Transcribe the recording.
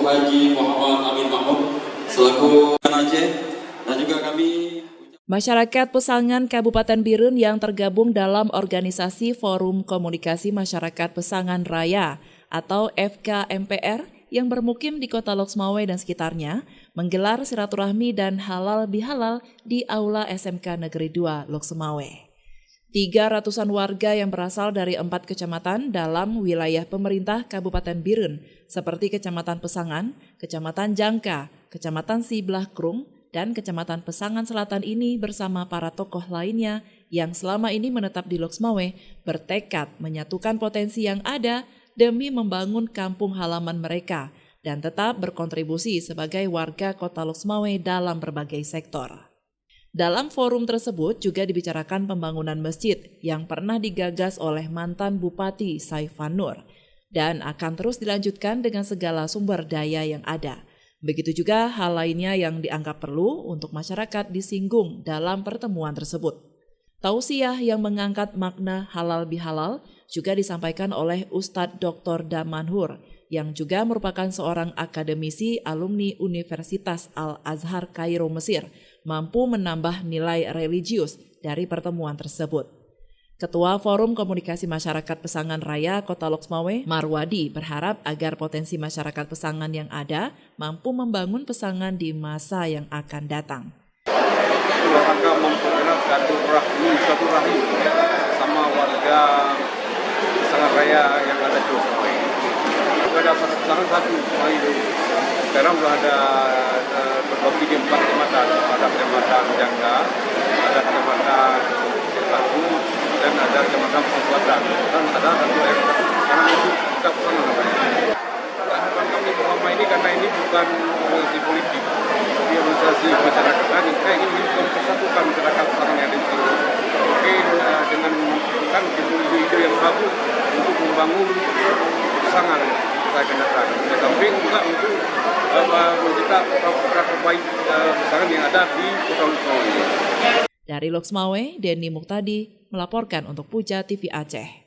Bapak Haji Muhammad Amin Mahmud selaku Aceh, dan juga kami masyarakat Pesangan Kabupaten Birun yang tergabung dalam organisasi Forum Komunikasi Masyarakat Pesangan Raya atau FKMPR yang bermukim di Kota Loksmawe dan sekitarnya menggelar silaturahmi dan halal bihalal di Aula SMK Negeri 2 Loksmawe. 300-an warga yang berasal dari 4 kecamatan dalam wilayah pemerintah Kabupaten Birun seperti Kecamatan Pesangan, Kecamatan Jangka, Kecamatan Siblah Krung, dan Kecamatan Pesangan Selatan ini bersama para tokoh lainnya yang selama ini menetap di Loksmawe bertekad menyatukan potensi yang ada demi membangun kampung halaman mereka dan tetap berkontribusi sebagai warga Kota Loksmawe dalam berbagai sektor. Dalam forum tersebut juga dibicarakan pembangunan masjid yang pernah digagas oleh mantan Bupati Saifan Nur dan akan terus dilanjutkan dengan segala sumber daya yang ada. Begitu juga hal lainnya yang dianggap perlu untuk masyarakat disinggung dalam pertemuan tersebut. Tausiah yang mengangkat makna halal bihalal juga disampaikan oleh Ustadz Dr. Damanhur yang juga merupakan seorang akademisi alumni Universitas Al-Azhar Kairo, Mesir, mampu menambah nilai religius dari pertemuan tersebut. Ketua Forum Komunikasi Masyarakat Pesangan Raya Kota Loksmawe, Marwadi, berharap agar potensi masyarakat Pesangan yang ada mampu membangun Pesangan di masa yang akan datang. Rangka memperkenalkan satu rahim sama warga Pesangan Raya yang ada di Loksmawe. Ada Pesangan satu, sekarang sudah ada berbagi di 4 kecamatan, ada Kecamatan Jangka, ada Kecamatan Siblaku, dan ada Kecamatan Selatan, dan ada satu karena itu kita Pesangan namanya. Harapan kami bersama ini karena ini bukan organisasi politik, tapi organisasi masyarakat lagi. Kita ingin mempersatukan masyarakat Pesangan yang ada di sini. Mungkin dengan membutuhkan ide-ide yang bagus untuk membangun Pesangan saya akan datang. Di samping juga untuk kita perbaiki Pesangan yang ada di Kota Loksmawe. Dari Loksmawe, Denny Muktadi melaporkan untuk Puja TV Aceh.